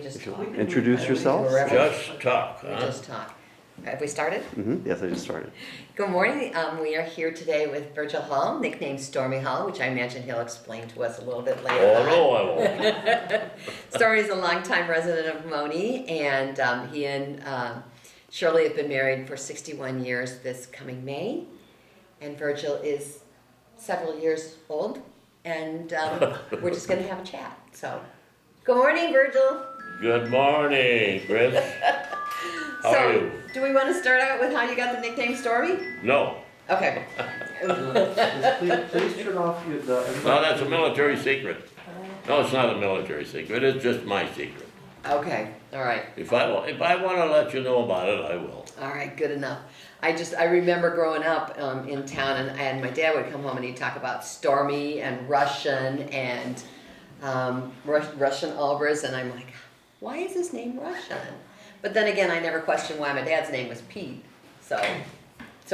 just talk? Introduce yourselves. Just talk, We huh? just talk. Have we started? Yes, I just started. Good morning. We are here today with Virgil Holl, nicknamed Stormy Holl, which I imagine he'll explain to us a little bit later. Oh, no, I won't. Stormy is a longtime resident of Monee, and he and Shirley have been married for 61 years this coming May. And Virgil is several years old, and we're just going to have a chat. So, good morning, Virgil. Good morning, Chris. How are you? Do we want to start out with how you got the nickname Stormy? No. Okay. Please turn off your, No, that's a military secret. No, it's not a military secret. It's just my secret. Okay. All right. If I want to let you know about it, I will. All right. Good enough. I remember growing up in town, and my dad would come home and he'd talk about Stormy and Russian and Russian Albers, and I'm like, why is his name Russian? But then again, I never questioned why my dad's name was Pete. So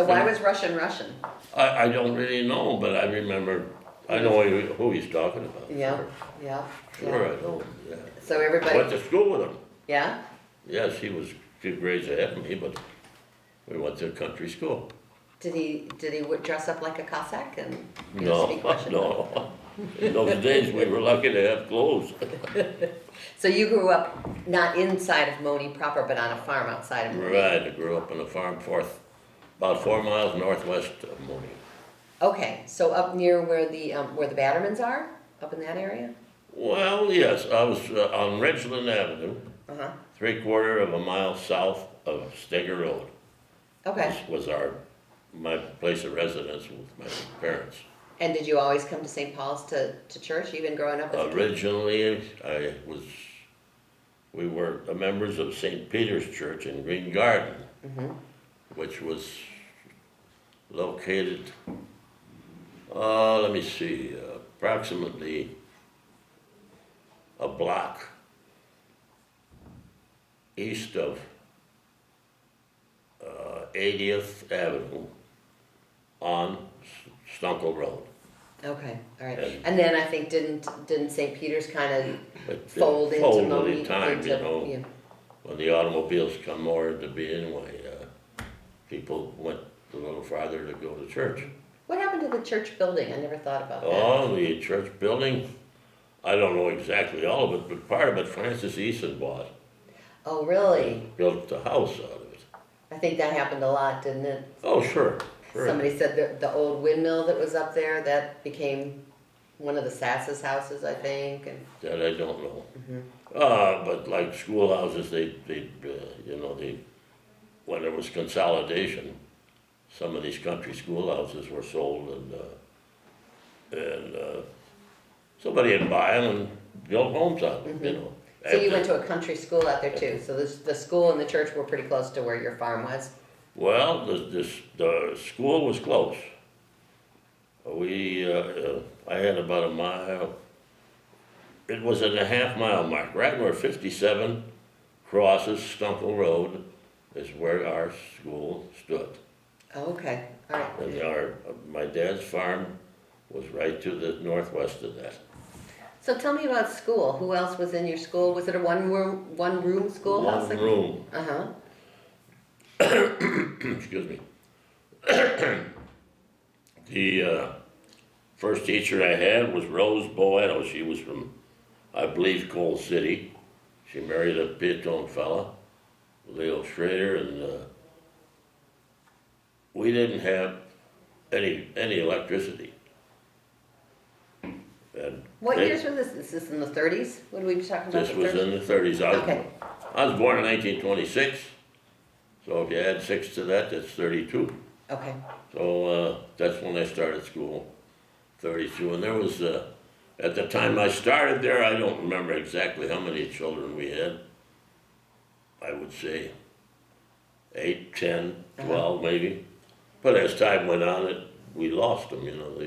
why was Russian Russian? I don't really know, but I remember. I know who he's talking about. Yeah. Yeah. Sure, Yeah. I know. Yeah. So everybody. Went to school with him. Yeah. Yes, he was 2 grades ahead of me, but we went to country school. Did he dress up like a Cossack and speak No, Russian? no. In those days, we were lucky to have clothes. So you grew up not inside of Monee proper, but on a farm outside of Monee. Right, I grew up on a farm about 4 miles northwest of Monee. Okay, so up near where the Battermans are, up in that area. Well, yes, I was on Ridgeland Avenue, Uh huh. 3/4 of a mile south of Steger Road. Okay. This was my place of residence with my parents. And did you always come to St. Paul's to church, even growing up as a kid? Originally, we were members of St. Peter's Church in Green Garden, which was located, let me see, approximately a block east of 80th Avenue on Stunkel Road. Okay, all right. And- And then I think didn't St. Peter's kind of It fold into folded Monee? in time, into, you know. When the automobiles come more into being, anyway, people went a little farther to go to church. What happened to the church building? I never thought about that. Oh, the church building, I don't know exactly all of it, but part of it Francis Eason bought. Oh, really? Built the house out of it. I think that happened a lot, didn't it? Oh, sure. Somebody said the old windmill that was up there, that became one of the Sass's houses, I think. And That I don't know. But like schoolhouses, they when there was consolidation, some of these country schoolhouses were sold, and somebody would buy them and build homes out of them, you know. so you went to a country school out there too. So the school and the church were pretty close to where your farm was. Well, the school was close. I had about a mile. It was in the half-mile mark, right where 57 crosses Stunkel Road is where our school stood. Oh, okay, all right. And my dad's farm was right to the northwest of that. So tell me about school. Who else was in your school? Was it a one room schoolhouse? One room. Uh-huh. Excuse me. The first teacher I had was Rose Boedo. She was from, I believe, Coal City. She married a Peotone fella, Leo Schrader, and we didn't have any electricity. And What years was this? Is this in the 30s? What are we talking about? This was in the 30s. Okay. I was born in 1926, so if you add 6 to that, that's 32. Okay. So that's when I started school, 32. And there was, at the time I started there, I don't remember exactly how many children we had. I would say 8, 10, 12 maybe. But as time went on, we lost them, you know.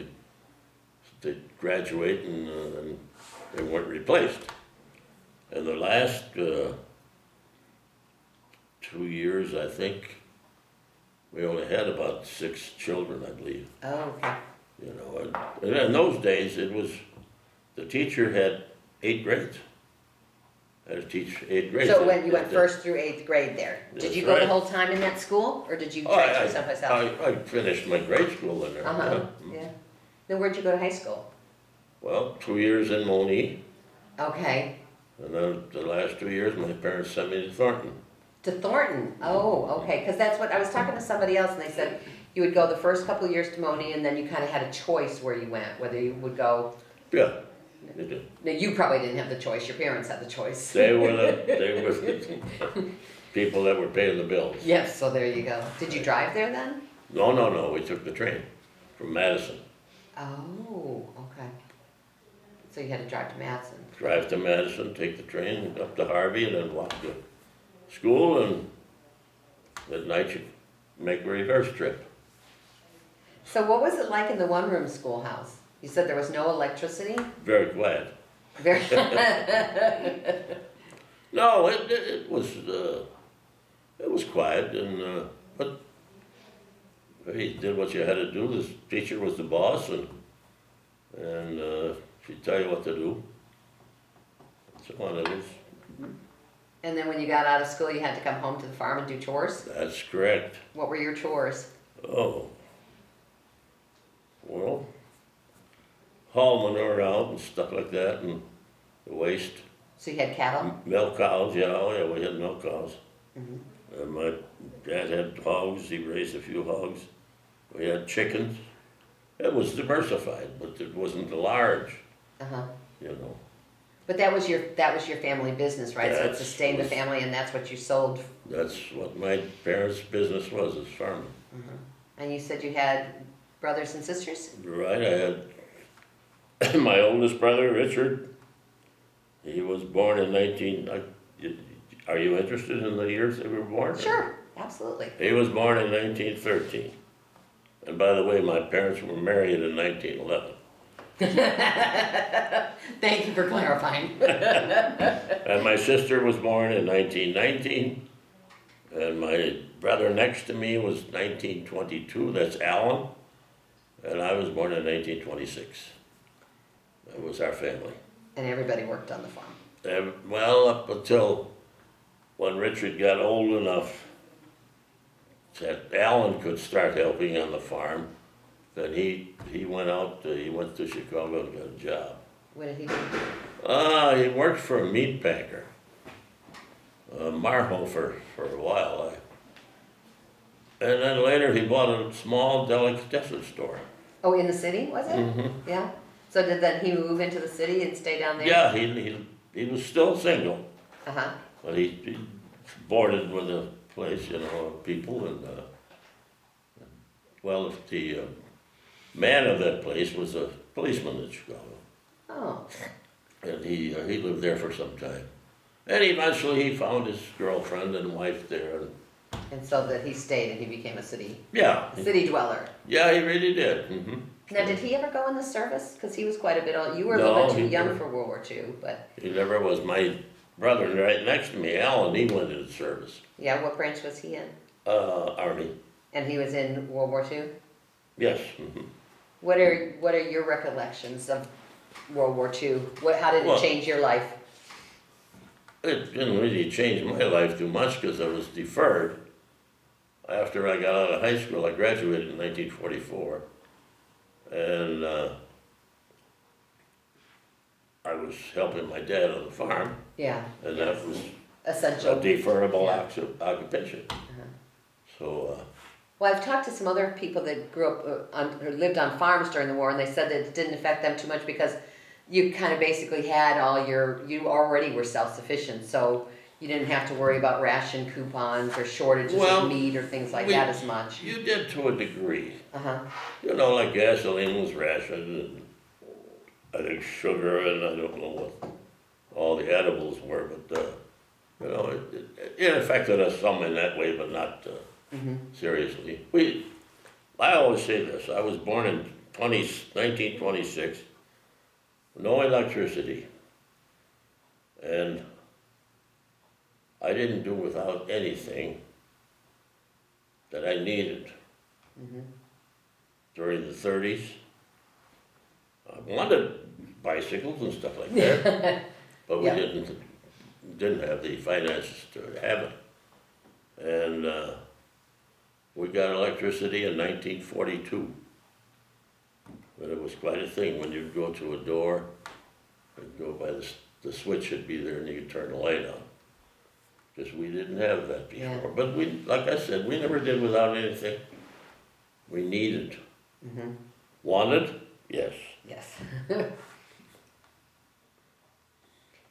They graduate and they weren't replaced. And the last 2 years, I think, we only had about 6 children, I believe. Oh, okay. You know, and in those days, it was, the teacher had 8 grades. I had to teach 8th grade. So when you went 1st through 8th grade there, did That's you go the right. whole time in that school, or did you Oh, transfer someplace else? I finished my grade school in there. Uh-huh, Yeah. yeah. Then where'd you go to high school? Well, 2 years in Monee, Okay, and then the last 2 years, my parents sent me to Thornton. to Thornton. Oh, okay, because that's what, I was talking to somebody else and they said you would go the first couple of years to Monee and then you kind of had a choice where you went, whether you would go. Yeah, they did. Now, you probably didn't have the choice, your parents had the choice. They were the people that were paying the bills. Yes, so there you go. Did you drive there then? No, we took the train from Madison. Oh, okay. So you had to drive to Madison. Drive to Madison, take the train up to Harvey, and then walk to school, and at night you make a reverse trip. So what was it like in the one-room schoolhouse? You said there was no electricity? Very quiet. Very. No, it was quiet, and but he did what you had to do. The teacher was the boss, and she'd tell you what to do. So on it is. And then when you got out of school, you had to come home to the farm and do chores? That's correct. What were your chores? Oh. Well, haul manure out and stuff like that, and the waste. So you had cattle? Milk cows, yeah, oh yeah, we had milk cows. Mm-hmm. And my dad had hogs, he raised a few hogs. We had chickens. It was diversified, but it wasn't large, Uh-huh. you know. But that was your family business, right? So it That's- sustained the family and that's what you sold. That's what my parents' business was, is farming. And you said you had brothers and sisters? Right, I had my oldest brother, Richard. He was born in are you interested in the years they were born? Sure, absolutely. He was born in 1913. And by the way, my parents were married in 1911. Thank you for clarifying. And my sister was born in 1919. And my brother next to me was 1922, that's Alan. And I was born in 1926. That was our family. And everybody worked on the farm. Well, up until when Richard got old enough that Alan could start helping on the farm, then he went to Chicago and got a job. What did he do? He worked for a meat packer, Marho for a while. And then later he bought a small delicatessen store. Oh, in the city, was it? Mm-hmm. Yeah. So did then he move into the city and stay down there? Yeah, he was still single, Uh-huh. but he boarded with a place, you know, of people, and well, the man of that place was a policeman in Chicago, Oh. and he lived there for some time, and eventually he found his girlfriend and wife there, and And so that he stayed and he became a city dweller. Yeah, he really did. Now, did he ever go in the service? Because he was quite a bit old. You were a No, little bit too he young never. for World War II, but He never was. My brother right next to me, Alan, he went into service, yeah, what branch was he in? Army. And he was in World War II? Yes. What are your recollections of World War II? How did it Well, change your life? It didn't really change my life too much because I was deferred. After I got out of high school, I graduated in 1944, and I was helping my dad on the farm, Yeah. and that was a Essential. deferrable Yeah. occupation. Uh-huh. So, Well, I've talked to some other people that grew up or lived on farms during the war, and they said that it didn't affect them too much because you kind of basically had you already were self-sufficient, so you didn't have to worry about ration coupons or shortages Well, of meat or things like that as much. you did to a degree. Uh-huh. You know, like gasoline was rationed, and I think sugar, and I don't know what all the edibles were, but, you know, it affected us some in that way, but not seriously. I always say this, I was born in 1926, no electricity, and I didn't do without anything that I needed during the 30s. I wanted bicycles and stuff like that, but we Yeah. didn't. didn't have the finances to have it. And we got electricity in 1942. But it was quite a thing. When you'd go to a door, you'd go by the switch would be there and you could turn the light on. Because we didn't have that before. Yeah. But we, like I said, we never did without anything. We needed. Mm-hmm. Wanted? Yes. Yes.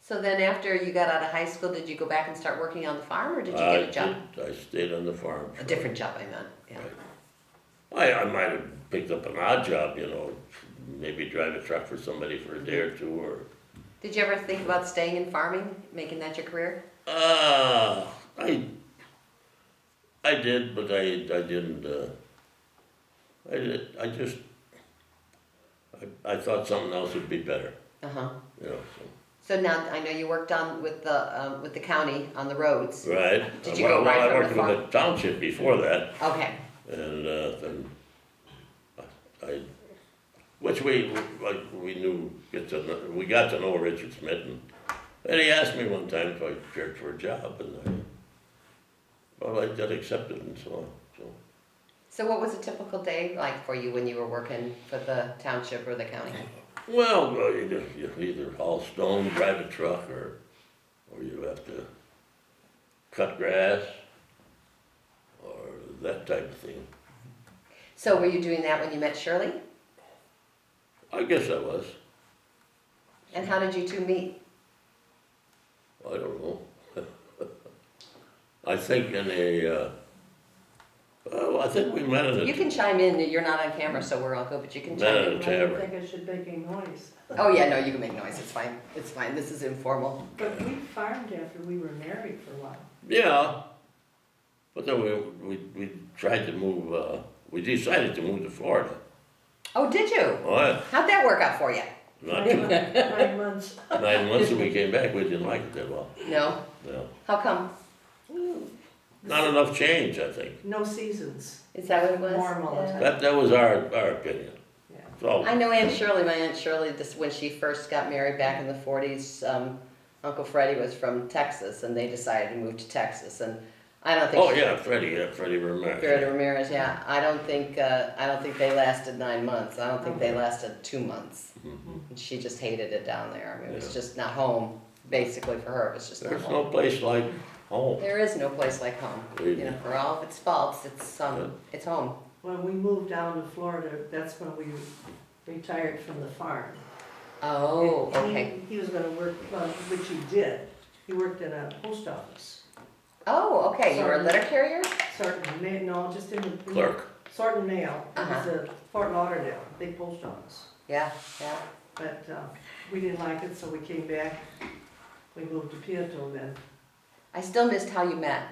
So then after you got out of high school, did you go back and start working on the farm, or did you get a job? I stayed on the farm. A different job, I meant, yeah. Right. I might have picked up an odd job, you know, maybe drive a truck for somebody for a day or two, or... Did you ever think about staying in farming, making that your career? I did, but I didn't, I thought something else would be better, Uh-huh. you know, So now, I know you worked on with the county on the roads. so. Right? Did you go right I from worked the with the township before that, Okay, and then which we knew, we got to know Richard Smith, and he asked me one time if I cared for a job, and I got accepted and so on, so. so what was a typical day like for you when you were working for the township or the county? Well, you either haul stone, drive a truck, or you have to cut grass, or that type of thing. So were you doing that when you met Shirley? I guess I was. And how did you two meet? I don't know. I think in a, I think we met in You a, can chime in, you're not on camera, so we're all good, but you can met chime in in. a I don't tavern. think I should make any noise. Oh, yeah, no, you can make noise, it's fine, this is informal. But we farmed after we were married for a while. Yeah, but then we tried to move, we decided to move to Florida. Oh, did you? Oh, yeah, How'd that work out for you? not too, 9 months. 9 months and we came back, we didn't like it that well, No? no. How come? Not enough change, I think. No seasons. Is that what it was? Warm all the Yeah. time. That was our opinion. Yeah. So, I know my Aunt Shirley, when she first got married back in the 40s, Uncle Freddie was from Texas, and they decided to move to Texas, and I don't think. oh yeah, Freddie Ramirez. Freddie Ramirez, yeah. I don't think they lasted 9 months. I don't think they lasted 2 months. Mhm. And she just hated it down there. I mean, it was Yeah. just not home. Basically, for her, it was just not There's home. no place like home. There is no place like home. Believe You know, me. for all of its faults, it's home. When we moved down to Florida, that's when we retired from the farm. Oh, And okay. He was gonna work, well, which he did. He worked in a post office. Oh, okay. You were a letter carrier? Sorting mail, no, just in the. Clerk. Sorting mail. It Uh-huh. was a Fort Lauderdale, big post office. Yeah, yeah. But we didn't like it, so we came back. We moved to Peotone then. I still missed how you met.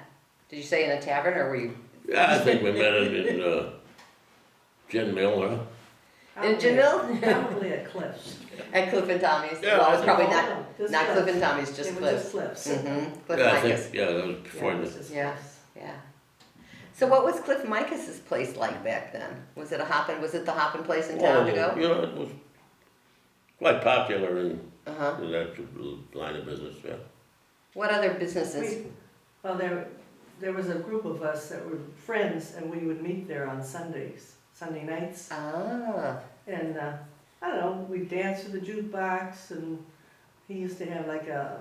Did you say in a tavern, or were you? Yeah, I think we met in Gin Mill, huh? In Jamil? Probably at Cliff's. At Cliff and Tommy's? Yeah, Well, I it's probably No, not, just not Cliff Cliff's. and Tommy's, just It was Cliff. just Cliff's. Mm-hmm. Cliff Yeah, I Micah's. think, yeah, that was before Yeah, it the, was just Yeah, Cliff's. yeah. So what was Cliff Micah's place like back then? Was it the hoppin' place in town to go? you know, it was quite popular in Uh-huh. that line of business, yeah. What other businesses? Well, there was a group of us that were friends, and we would meet there on Sundays, Sunday nights. Ah, And, I don't know, we'd dance to the jukebox, and he used to have like a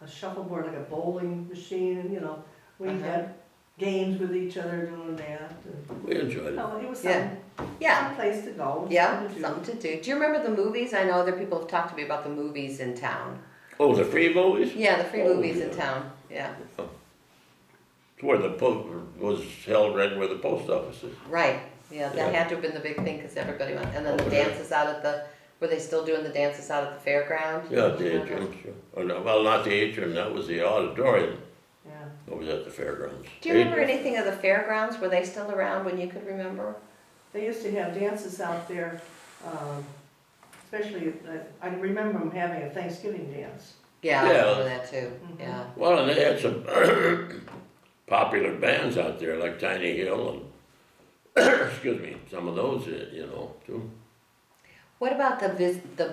shuffleboard, like a bowling machine, and, you know, we Uh-huh. had games with each other doing that. And, We enjoyed it. no, it was Yeah. some place to go. yeah, something to do. something to do. Do you remember the movies? I know other people have talked to me about the movies in town. Oh, the free movies? Yeah, the free Oh, movies in yeah. town, yeah. It's where the post was held right where the post office is. Right, yeah, that Yeah. had to have been the big thing, because everybody went, and then the Oh, yeah. dances out at the, were they still doing the dances out at the fairground? Yeah, the atrium, sure. Oh, no, well, not the atrium, that was the auditorium. Yeah. It was at the fairgrounds. Do you remember anything of the fairgrounds? Were they still around when you could remember? They used to have dances out there, especially, I remember them having a Thanksgiving dance. Yeah, I Yeah. remember that too, Mhm. yeah. Well, and they had some popular bands out there, like Tiny Hill and, excuse me, some of those, you know, too. What about the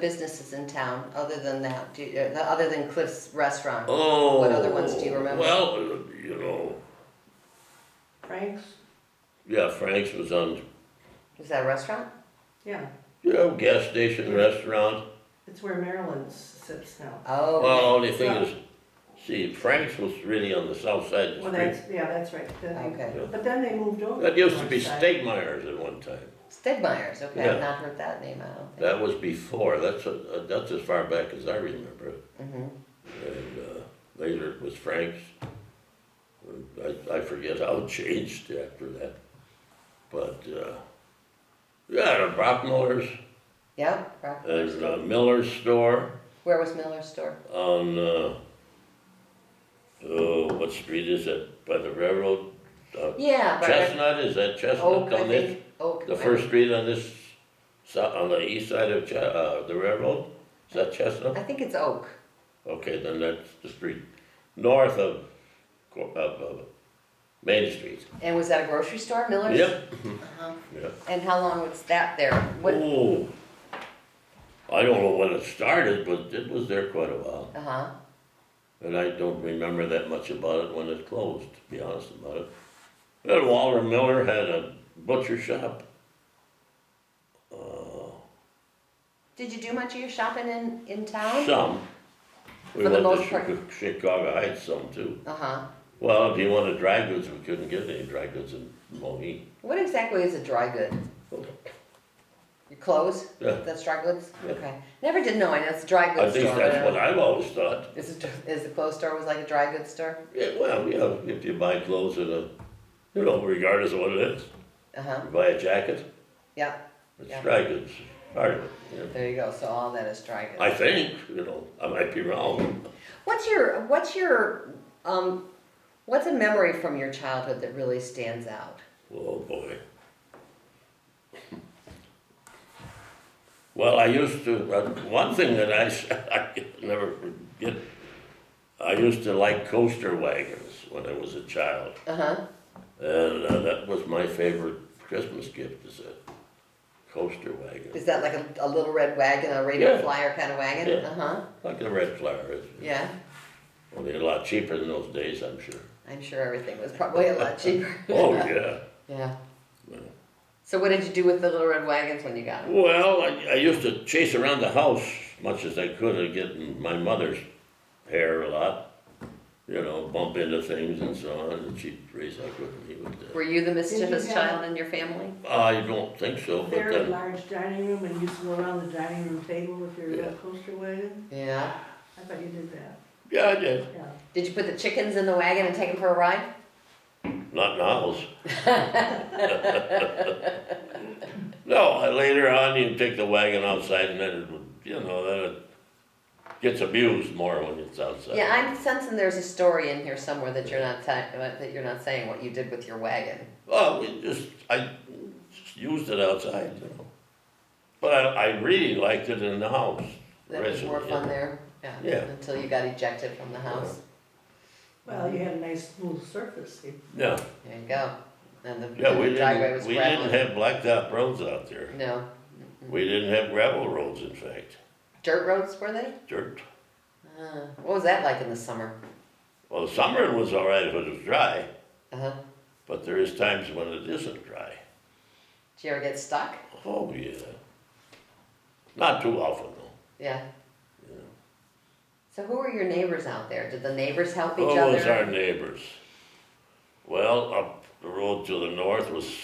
businesses in town, other than that, other than Cliff's Restaurant? Oh. What other ones do you remember? Well, you know, Frank's, yeah, Frank's was on, Is that a restaurant? yeah, gas station, restaurant. it's where Maryland sits now. Oh. Well, only thing is, see, Frank's was really on the south side of Well, the street. that's right. Then they- Okay. But then they moved over. That used to north be side. Stegmeier's at one time. Stegmeier's, okay, Yeah. I've not heard that name, I don't think. That was before, that's as far back as I remember it. Mhm. And later it was Frank's. I forget how it changed after that. But, yeah, the Brockmiller's Yeah, Brockmiller's. and Miller's store Where was Miller's store? on, what street is that, by the railroad? Yeah, but Chestnut, is that Chestnut Oak, I on this? think, Oak. The first street on this, on the east side of the railroad? Is that Chestnut? I think it's Oak. Okay, then that's the street north of Main Street. And was that a grocery store, Miller's? Yep. Uh-huh. Yeah. And how long was that there? What, Oh, I don't know when it started, but it was there quite a while. uh-huh. And I don't remember that much about it when it closed, to be honest about it. And Walter Miller had a butcher shop. Did you do much of your shopping in town? Some. We For the went most to part. Chicago Heights some too. Uh-huh. Well, if you wanted dry goods, we couldn't get any dry goods in Monee. What exactly is a dry good? Your clothes? Yeah. That's dry goods? Yeah. Okay. Never did know, I know it's a dry I goods think store. that's but I what don't- I've always thought. Is the clothes store was like a dry goods store? Yeah, well, yeah, if you buy clothes in a, you know, regardless of what it is. Uh-huh, You buy a jacket, yeah, it's Yeah. dry goods, part of it. You know. there you go, so all that is dry goods. I think, you know, I might be wrong. What's a memory from your childhood that really stands out? Oh, boy. Well, I used to, one thing that I can never forget, I used to like coaster wagons when I was a child. Uh-huh, And that was my favorite Christmas gift, is a coaster wagon. is that like a little red wagon, a radio Yeah. flyer kind of wagon? Yeah. Uh-huh, Like a red flower is. yeah, Only a lot cheaper in those days, I'm sure. I'm sure everything was probably a lot cheaper. Oh, yeah. Yeah. Yeah. So what did you do with the little red wagons when you got them? Well, I used to chase around the house as much as I could and get in my mother's hair a lot. You know, bump into things and so on, and she'd raise up with me with that. Were you the mischievous have- child in your family? I don't think so, but Very then, large dining room, and you used to go around the dining room table with your Yeah. coaster wagon. Yeah. I bet you did that, yeah, I did. yeah. Did you put the chickens in the wagon and take them for a ride? Not in the house. No, later on you take the wagon outside and then it would, you know, then it gets abused more when it's outside. Yeah, I'm sensing there's a story in here somewhere that you're not that you're not saying what you did with your wagon. Well, I just used it outside, you know. But I really liked it in the house. That was more originally, fun yeah. there. Yeah. Yeah. Until you got ejected from the house. Well, you had a nice smooth surface. Yeah, There you go. And the, yeah, and we the driveway was didn't gravel. have blacktop roads out there. No. We didn't have gravel roads, in fact, Dirt roads were they? dirt. What was that like in the summer? Well, the summer it was all right if it was dry, Uh-huh. but there is times when it isn't dry. Did you ever get stuck? Oh, yeah. Not too often, though. Yeah. Yeah. So who were your neighbors out there? Did the neighbors help each Who other? was our neighbors? Well, up the road to the north was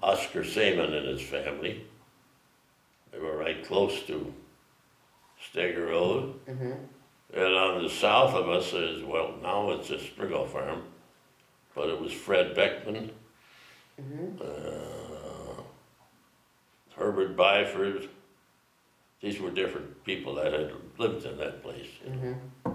Oscar Seaman and his family. They were right close to Steger Road. Mm-hmm. And on the south of us is, well, now it's a Spriggle farm, but it was Fred Beckman, Mm-hmm. Herbert Byford. These were different people that had lived in that place. You know. Mm-hmm.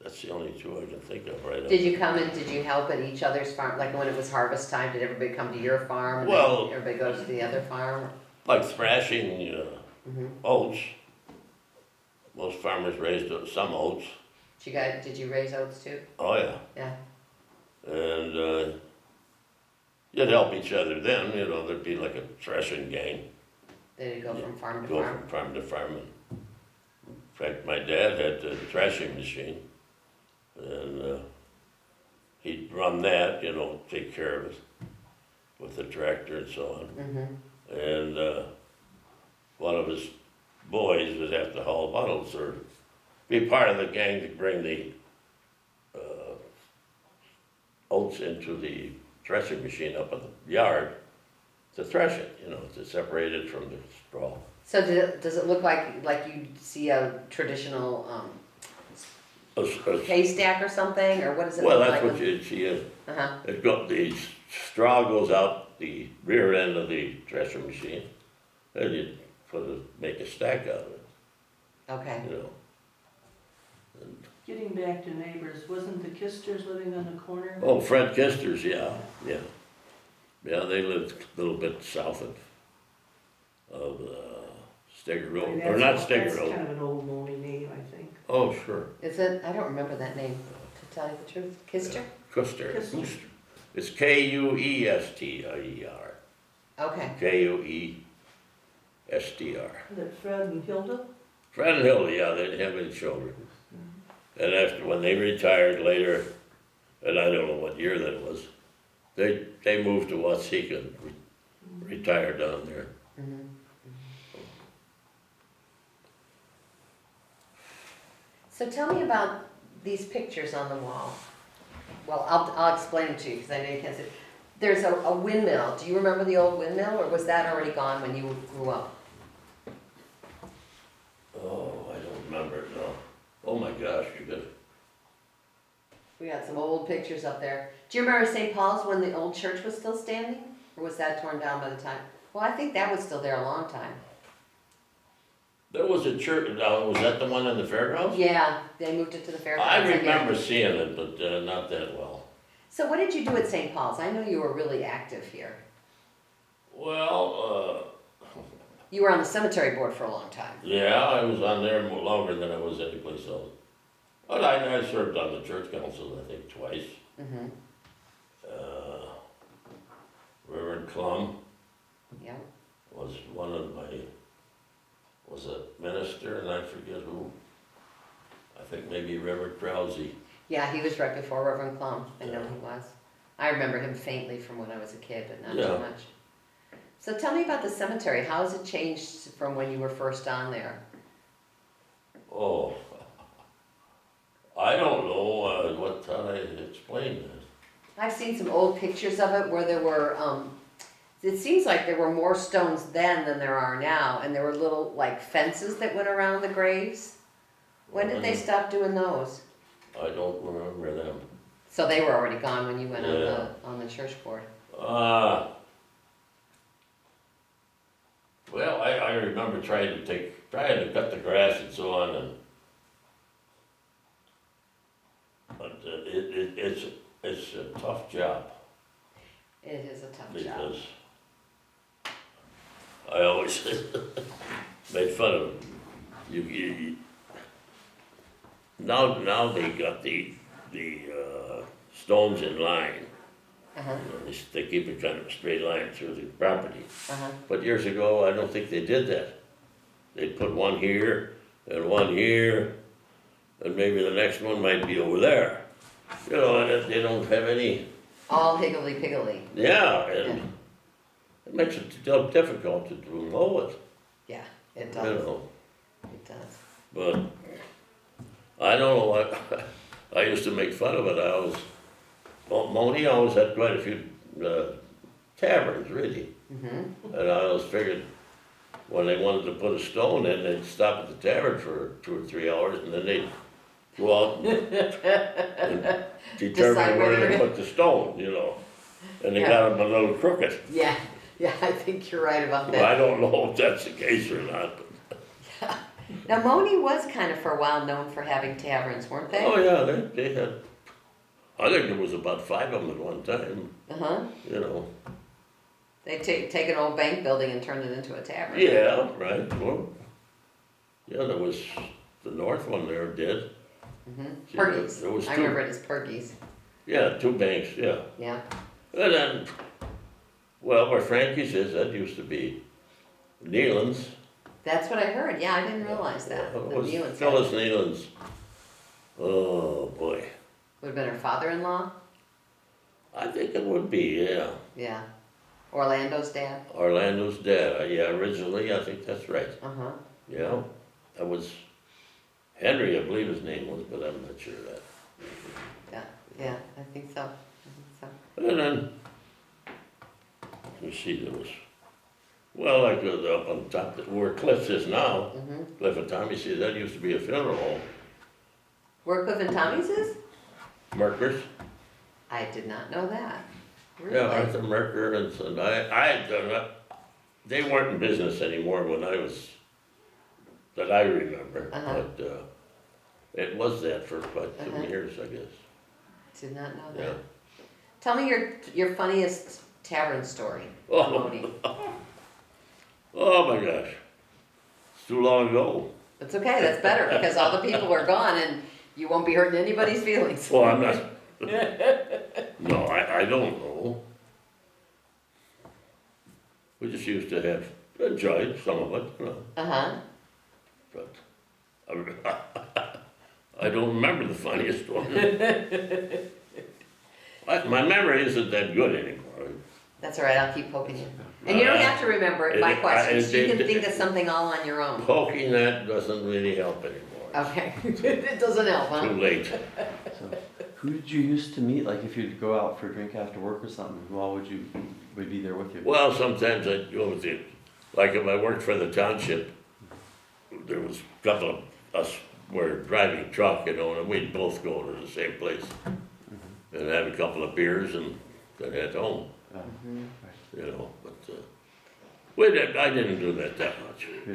That's the only two I can think of right now. Did you come and did you help at each other's farm? Like when it was harvest time, did everybody come to your farm? And Well- then everybody goes to the other farm? Like thrashing Mm-hmm. oats. Most farmers raised some oats. Did you raise oats too? Oh, yeah. Yeah. And you'd help each other then, you know, there'd be like a threshing gang. Did it go from farm to Go farm? from farm to farm. And in fact, my dad had the threshing machine, and he'd run that, you know, take care of it with the tractor and so on. Mm-hmm. And one of his boys would have to haul bottles or be part of the gang to bring the oats into the threshing machine up in the yard to thresh it, you know, to separate it from the straw. So does it look like you see a traditional haystack or something, or what does it Well, look that's like? what you see is. Uh-huh. The straw goes out the rear end of the threshing machine, and you make a stack out of it, Okay. you know. And, Getting back to neighbors, wasn't the Kisters living on the corner? oh, Fred Kister's, yeah. Yeah, they lived a little bit south of Steger Road, or not Steger That's Road. kind of an old Monee name, I think. Oh, sure. Is it? I don't remember that name, to tell you the truth. Kister? Kuester. Kuester. It's Kuester. Okay. Kuestr. Is it Fred and Hilda? Fred and Hilda, yeah, they didn't have any children. And after, when they retired later, and I don't know what year that was, they moved to Watseka and retired down there. Mm-hmm. So tell me about these pictures on the wall. Well, I'll explain them to you because I know you can't see. There's a windmill. Do you remember the old windmill, or was that already gone when you grew up? Oh, I don't remember it now. Oh my gosh, you got We got some old pictures up there. Do you remember St. Paul's when the old church was still standing? Or was that torn down by the time? Well, I think that was still there a long time. there was a church, was that the one in the fairgrounds? Yeah, they moved it to the fairgrounds. I hear. remember seeing it, but not that well. So what did you do at St. Paul's? I know you were really active here. Well, You were on the cemetery board for a long time. yeah, I was on there more longer than I was anyplace else. But I served on the church council, I think, twice. Mm-hmm. Reverend Clum Yeah. was was a minister, and I forget who. I think maybe Reverend Krause. Yeah, he was right before Reverend Clum. I know he was. I remember him faintly from when I was a kid, but not too much. So tell me about the cemetery. How has it changed from when you were first on there? Oh, I don't know how I explain that. I've seen some old pictures of it where there were, it seems like there were more stones then than there are now, and there were little like fences that went around the graves. When did they stop doing those? I don't remember them. So they were already gone when you went Yeah. on the church board. Well, I remember trying to cut the grass and so on, but it's a tough job It is a tough job. because I always made fun of you. Now they got the stones in line. Uh-huh, You know, they keep it kind of a straight line through the property. uh-huh. But years ago, I don't think they did that. They'd put one here and one here, and maybe the next one might be over there. You know, and they don't have any, All higgledy-piggledy. yeah, and it makes it difficult to mow it, Yeah, it you does. know. It does. But I don't know what, I used to make fun of it. Monee always had quite a few taverns, really. Mm-hmm. And I always figured when they wanted to put a stone in, they'd stop at the tavern for 2 or 3 hours, and then they'd go out and determine Decide where where to they're put the stone, you know. And they Yeah. got them a little crooked. Yeah, I think you're right about Well, I that. don't know if that's the case or not. But, Now, Monee was kind of for a while known for having taverns, weren't they? oh yeah, they had. I think there was about 5 of them at one time. Uh-huh. You know. They take an old bank building and turn it into a tavern. Yeah, right. Well, yeah, there was the north one there did. Mm-hmm. Pergy's. There was I 2. remember it as Pergy's. Yeah, 2 banks. Yeah. Yeah. And then, well, where Frankie's is, that used to be Nealon's. That's what I heard, yeah, I didn't realize that. It The was Nealons Phyllis had- Nealon's. Oh, boy. Would have been her father-in-law? I think it would be, yeah. Yeah. Orlando's dad? Orlando's dad, yeah, originally, I think that's right. Uh-huh. Yeah, that was Henry, I believe his name was, but I'm not sure of that. Yeah, I think so. And then, let me see, there was, well, like up on top, where Cliff's is now, Mm-hmm. Cliff and Tommy, see, that used to be a funeral home. Where Cliff and Tommy's is? Merkers, I did not know that. Really? yeah, Arthur Merker and son, I had done it. They weren't in business anymore when I was, that I remember, Uh-huh. but, it was that for quite some Uh-huh. years, I guess, Did not know yeah. that. Tell me your funniest tavern story, Oh, Monee. oh my gosh, it's too long ago. It's okay, that's better, because all the people are gone and you won't be hurting anybody's feelings. Well, I'm not, no, I don't know. We just used to have, enjoyed some of it, you know, Uh-huh. but I don't remember the funniest one. My memory isn't that good anymore. That's all right, I'll keep poking you. And you don't have to remember my it- questions, you can it- think of something all on your own. Poking that doesn't really help anymore. Okay, it doesn't help, Too huh? late. So, who did you used to meet? Like if you'd go out for a drink after work or something, who all would be there with you? Well, sometimes I'd go with it, like if I worked for the township, there was a couple of us were driving truck, you know, and we'd both go to the same place and have a couple of beers and then head home, Mhm. you know, but, I didn't do that much, Yeah.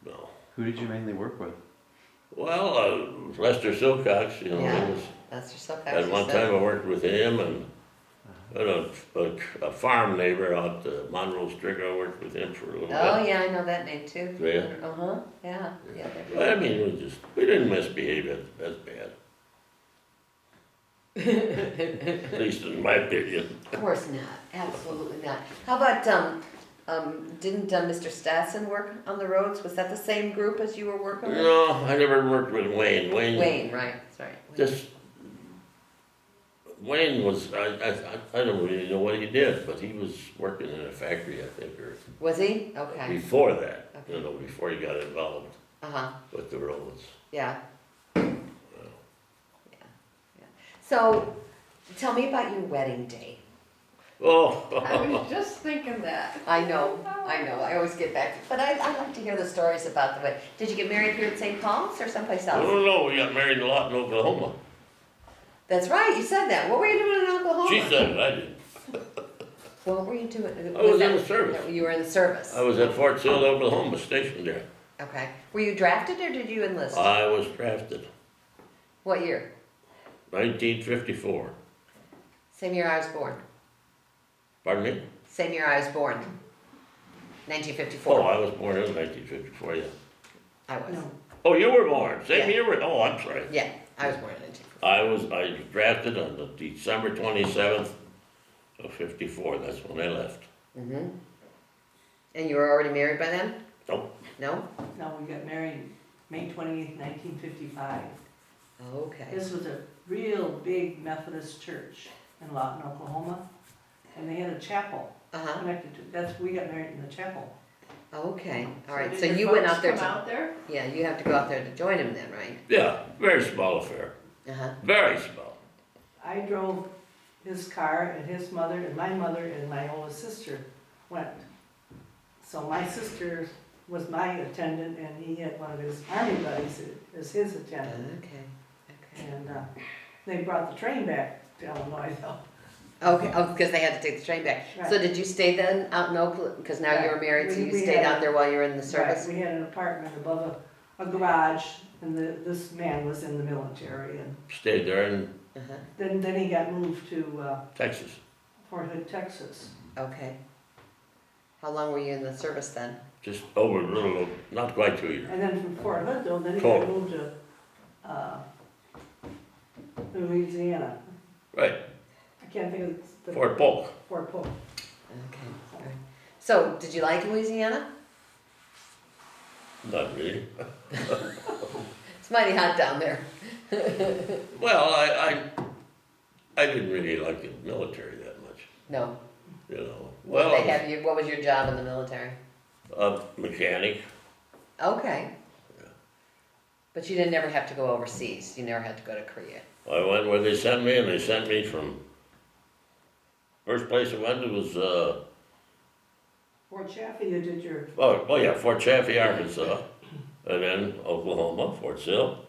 no. Who did you mainly work with? Well, Lester Silcox, you know, Yeah. he was, That's your self at one time I worked with him and a farm neighbor out Monroe Strigger, I worked with him for a little bit. Oh, yeah, I know that name too. Yeah. Uh-huh, yeah, yeah. I mean, we didn't misbehave as bad. At least in my opinion. Of course not, absolutely not. How about, didn't Mr. Stasson work on the roads? Was that the same group as you were working with? No, I never worked with Wayne. Wayne, right, sorry. Just, Wayne was, I don't really know what he did, but he was working in a factory, I think, or Was he? Okay, before that, Okay. you know, before he got involved uh-huh, with the roads. yeah. So, tell me about your wedding day. I Oh, was just thinking that. I know, I always get back, but I like to hear the stories about the wedding. Did you get married here at St. Paul's or someplace I else? don't know, we got married a lot in Oklahoma. That's right, you said that. What were you doing in Oklahoma? She said it, I didn't. What were you doing? I was in the service. You were in the service? I was at Fort Sill, Oklahoma, stationed there. Okay. Were you drafted or did you enlist? I was drafted, What year? 1954. Same year I was born. Pardon me? Same year I was born. 1954. Oh, I was born in 1954, yeah. I was. No, Oh, you were born, same Yeah. year, oh, I'm sorry. Yeah, I was born in 1954. I was drafted on the December 27th of 54, that's when I left. Mm-hmm. And you were already married by then? Nope. No? no, we got married May 28th, 1955. Okay. This was a real big Methodist church in Lawton, Oklahoma, and they had a chapel Uh-huh. connected to, we got married in the chapel. Okay. All right. did So your you went folks out there come to. out there? Yeah, you have to go out there to join him then, right? Yeah, very small affair, Uh-huh. very small. I drove his car, and his mother and my oldest sister went. So my sister was my attendant, and he had one of his army buddies as his attendant. Okay. Okay. And they brought the train back to Illinois, though. Okay. Oh, because they had to take the train back. So Right. did you stay then out in Oakland? Because now you were married, so We- you we stayed had out a- there while you were in the service. Right, we had an apartment above a garage, and this man was in the military, and Stayed there in Uh-huh. then he got moved to Texas. Fort Hood, Texas. Okay. How long were you in the service then? Just over a little, not quite 2 years. And then from Fort Hood, though, then he Cool. got moved to Louisiana. Right, I can't think of the. Fort Polk. Fort Polk. Okay. All right. So, did you like Louisiana? Not really. It's mighty hot down there. Well, I didn't really like the military that much, No. you know. What Well, they have you? What was your job in the military? mechanic. Okay. Yeah. But you didn't never have to go overseas. You never had to go to Korea. I went where they sent me, and they sent me from, first place I went to was, Fort Chaffee, you did your, oh yeah, Fort Chaffee, Arkansas, and then Oklahoma, Fort Sill,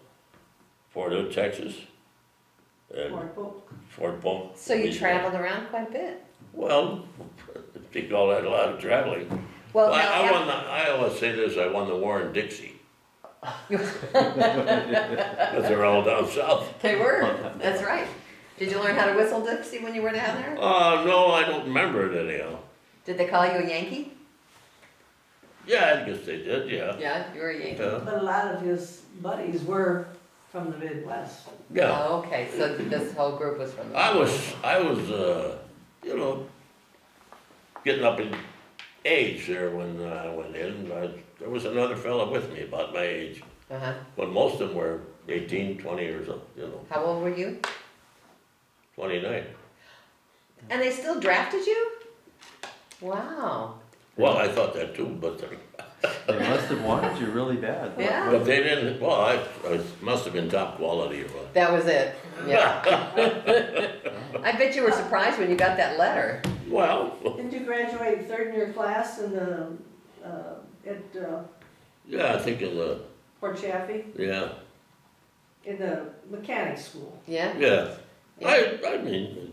Fort Hood, Texas, and Fort Polk. Fort Polk. So you Louisiana. traveled around quite a bit. Well, they call that a lot of traveling. Well, I now, won I always say this, I won the war in Dixie. Because they're all down south. they were. That's right. Did you learn how to whistle Dixie when you were down there? No, I don't remember it anyhow. Did they call you a Yankee? Yeah, I guess they did, yeah. Yeah, you were a Yankee. Yeah. But a lot of his buddies were from the Midwest. Yeah. Oh, okay. So this whole group was from. I was, you know, getting up in age there when I went in. There was another fella with me about my age, Uh-huh. but most of them were 18, 20 years old, you know, How old were you? 29. And they still drafted you? Wow. Well, I thought that too, but They must have wanted you really bad. Yeah. but they didn't. Well, I must have been top quality or what. That was it. Yeah. I bet you were surprised when you got that letter. Well, Didn't you graduate third in your class in the, at yeah, I think in the Fort Chaffee, yeah, in the mechanic school? Yeah? yeah. Yeah. I mean,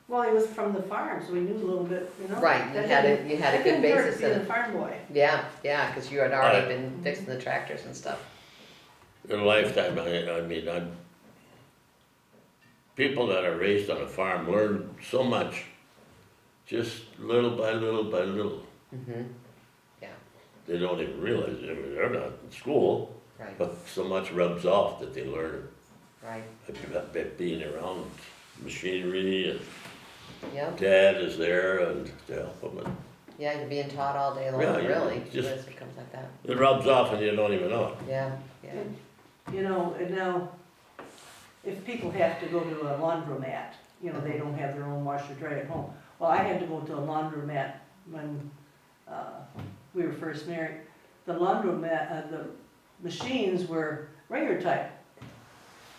Well, he was from the farm, so he knew a little bit, you know? Right, you had a good That didn't hurt basis being in a it. farm boy. Yeah, yeah, because you had already Right. been fixing the tractors and stuff. in a lifetime, I mean, people that are raised on a farm learn so much, just little by little by little. Mm-hmm. Yeah, They don't even realize it. They're not in school, right, but so much rubs off that they learn right. by being around machinery, and Yep, dad is there and to help them. And yeah, you're being taught all day long, Yeah, you really. just- When it comes like that. it rubs off and you don't even know it. Yeah, yeah. You know, and now, if people have to go to a laundromat, you know, they don't have their own washer dry at home. Well, I had to go to a laundromat when, we were first married. The laundromat, the machines were ringer type.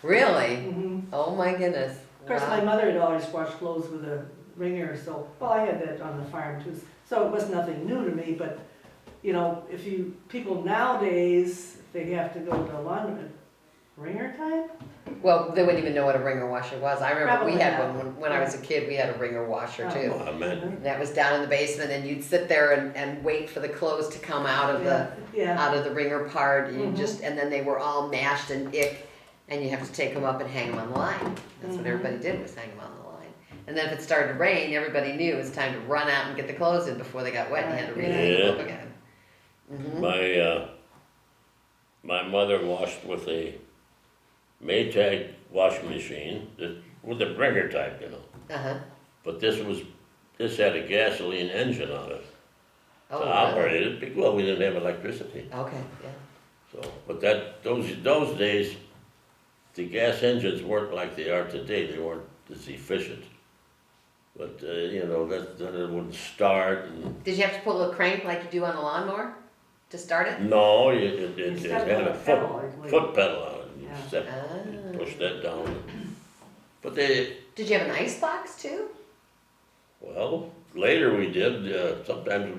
Really? Mhm. Oh my goodness. Of course, my Wow. mother had always washed clothes with a wringer, so, well, I had that on the farm too. So it was nothing new to me, but, you know, people nowadays, if they have to go to a laundromat, wringer type? Well, they wouldn't even know what a ringer washer was. I remember we Probably had not. one when I was a kid, we had a ringer washer Oh. too. Well, I meant, And that was down in the basement and you'd sit there and wait for the clothes to come out of the Yeah, out of the ringer part, and you Mhm. just, and then they were all mashed and ick, and you have to take them up and hang them on the line. That's what Mhm. everybody did, was hang them on the line. And then if it started to rain, everybody knew it was time to run out and get the clothes in before they got wet, and you had to re-hang them up Yeah. again. Mhm. my mother washed with a Maytag washing machine, with the ringer type, you know. Uh-huh. But this had a gasoline engine on it Oh, to really? operate it. Well, we didn't have electricity, Okay, yeah. so, but those days, the gas engines weren't like they are today, they weren't as efficient. But, you know, then it wouldn't start, and, Did you have to pull a crank like you do on a lawnmower to start it? no, it You had stepped on a a pedal, I believe. foot pedal on it, and you Yeah. push Ah. that down. But Did you have an ice box too? well, later we did, sometimes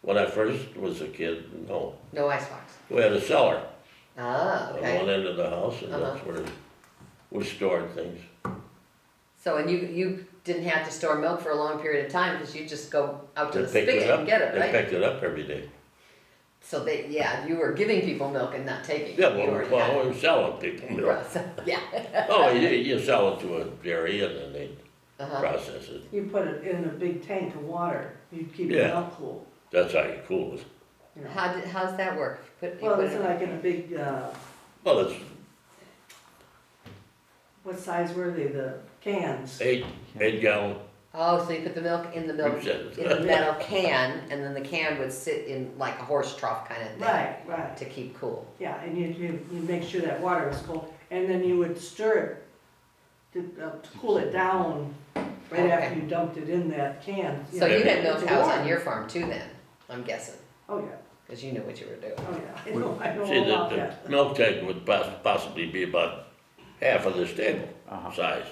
when I first was a kid, no, No ice box. we had a cellar Ah, on one okay. end of the house, and that's where we stored things. So, and you didn't have to store milk for a long period of time, because you just go out to They the picked spigot it up, and get it, they right? picked it up every day. So you were giving people milk and not taking. Yeah, You were- well, we were selling people milk. Yeah. Oh, you sell it to a dairy and then they Uh-huh. process it. you put it in a big tank of water, you'd keep it Yeah. milk cool, That's how you cool it. you know. How's that work? You Well, put it's it- like in a big, Well, it's what size were they, the cans? 8 gallon. Oh, so you put the milk in the We said it. in the metal can, and then the can would sit in like a horse trough kind of thing. Right. To keep cool. Yeah, and you make sure that water was cold, and then you would stir it to cool it down right after Okay. you dumped it in that can. So you had milk It's cows warm. on your farm too then, I'm guessing, Oh, yeah, because you knew what you were doing. oh, yeah, I know See, all about the that. milk tank would possibly be about half of this table Uh-huh. size.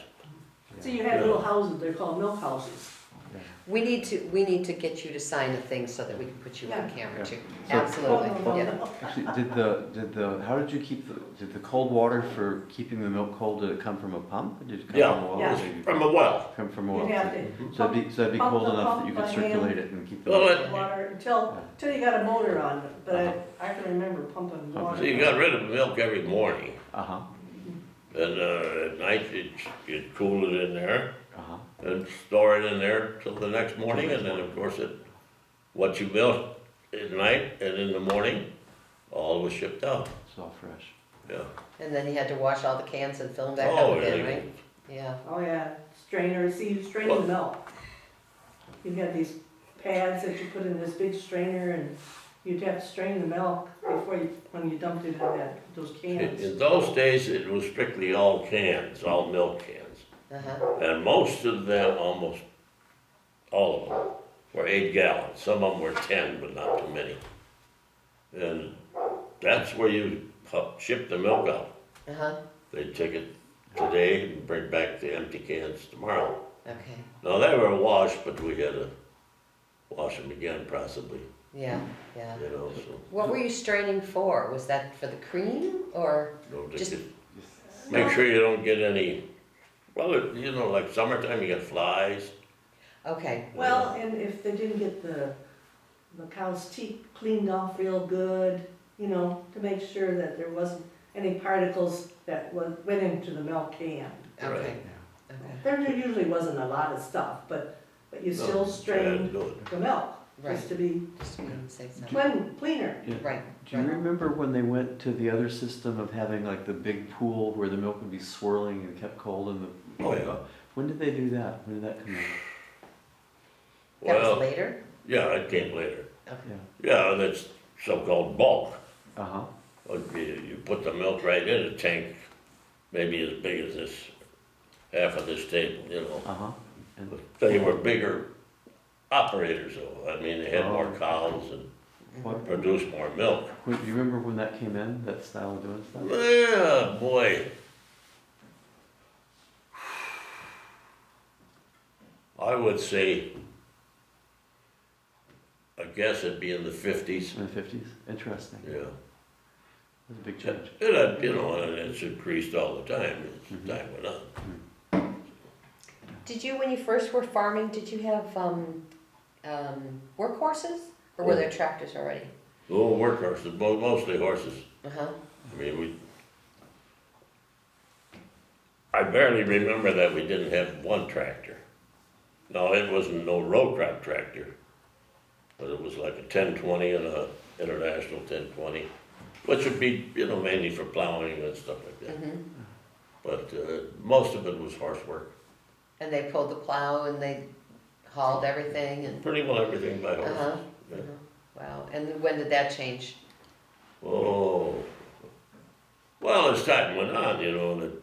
So you had little houses, they're called milk houses. We need to get you to sign a thing so that we can put you on Yeah. camera Yeah. too. So- Absolutely, Oh, yeah. no. Actually, how did you keep did the cold water for keeping the milk cold, did it come from a pump? Or did it come Yeah. from a well? Yeah. Or did it From a well. come from a You'd well? have to So that'd be pump cold the enough that you pump could by hand. circulate it and keep the Well, milk. it- Water until you got a motor on it, but I can remember pumping water. So you got rid of the milk every morning, Uh-huh, and at night you'd cool it in there uh-huh. and store it in there till the next morning, and then of course what you milk at night and in the morning, all was shipped out, It's all fresh. yeah. And then you had to wash all the cans and fill them back Oh, up again, yeah. right? Yeah. Oh, yeah, strainer, see, you strain the milk. You had these pads that you put in this big strainer, and you'd have to strain the milk when you dumped it in those cans. In those days, it was strictly all cans, all milk cans. Uh-huh. And most of them, almost all of them, were 8 gallons. Some of them were 10, but not too many. And that's where you ship the milk out. Uh-huh. They take it today and bring back the empty cans tomorrow. Okay. Now, they were washed, but we had to wash them again possibly, Yeah, yeah. you know, so. What were you straining for? Was that for the cream or? Don't Just- get- Make sure you don't get any, well, you know, like summertime, you get flies. Okay. Well, and if they didn't get the cow's teeth cleaned off real good, to make sure that there wasn't any particles that went into the milk can. Okay. Right. Okay. There usually wasn't a lot of stuff, but you No, still you had to strained do it. the milk, Right. just to be Just to be on the safe side. cleaner. Right. Do you remember when they went to the other system of having like the big pool where the milk would be swirling and kept cold in the? Oh, yeah. When did they do that? When did that come out? That was Well, later? yeah, it came later. Okay. Yeah. Yeah, that's so-called bulk. Uh-huh. You put the milk right in a tank, maybe as big as this, half of this table, you know. Uh-huh. And But they were bigger operators though. I mean, they had more Oh. cows and what, produced more milk. do you remember when that came in, that style of doing stuff? Yeah, boy. I would say, I guess it'd be in the 50s. In the 50s? Interesting. Yeah. That's a big change. It had, you know, and it's increased all the time as time went on. Did you, when you first were farming, did you have workhorses? Or were there tractors already? Oh, workhorses, mostly horses. Uh-huh. I mean, I barely remember that we didn't have one tractor. No, it wasn't no row crop tractor, but it was like a 1020 and a international 1020, which would be, you know, mainly for plowing and stuff like that. Mm-hmm. But most of it was horse work. And they pulled the plow and they hauled everything and, Pretty well everything by horse. uh-huh. Yeah. Uh-huh. Wow. And when did that change? Oh, well, as time went on, you know, that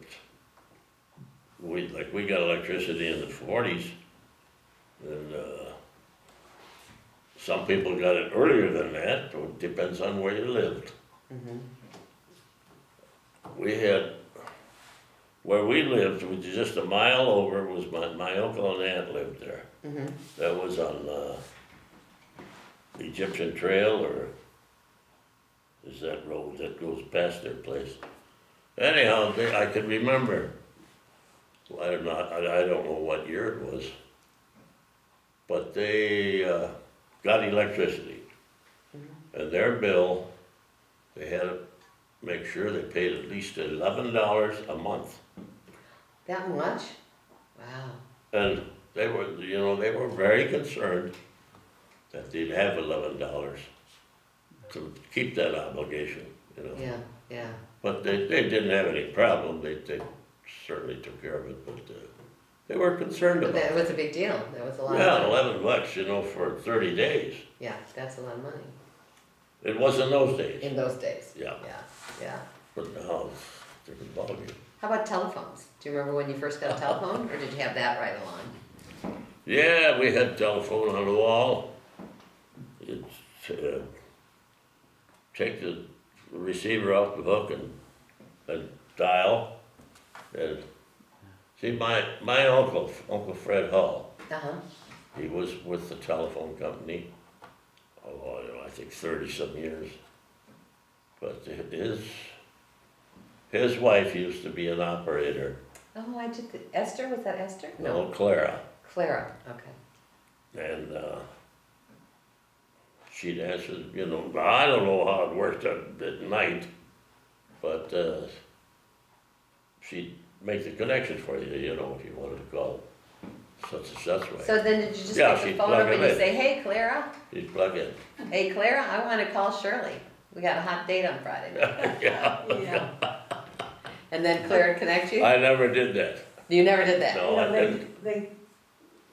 we got electricity in the 40s, and some people got it earlier than that, so it depends on where you lived. Mm-hmm. We had, where we lived, which is just a mile over, was my uncle and aunt lived there. Mm-hmm. That was on Egyptian Trail, or is that road that goes past their place? Anyhow, I could remember, I don't know what year it was, but they got electricity. And their bill, they had to make sure they paid at least $11 a month. That much? Wow. And they were very concerned that they'd have $11 to keep that obligation, you know. Yeah, yeah. But they didn't have any problem, they certainly took care of it, but They were concerned But about that it. was a big deal, that was a lot of Yeah, money. $11, you know, for 30 days. Yeah, that's a lot of money, It was in those days. in those days. Yeah, Yeah. but now it's a different ballgame. How about telephones? Do you remember when you first got a telephone, or did you have that right along? Yeah, we had telephone on the wall. It's, take the receiver off the hook and dial. And see, my uncle, Uncle Fred Hull, Uh-huh, he was with the telephone company, oh, you know, I think 30-some years. But his wife used to be an operator. oh, Esther, was that Esther? No, Clara. Clara, okay. And she'd answer, you know, I don't know how it worked at night, but she'd make the connection for you, you know, if you wanted to call such and such way. So then did you just Yeah, pick the she'd phone plug up and him you in. say, hey, Clara, She'd plug in. hey, Clara, I wanna call Shirley. We got a hot date on Friday night. Yeah, Yeah. And then Clara would connect you? I never did that. You never did that? No. You know, I didn't.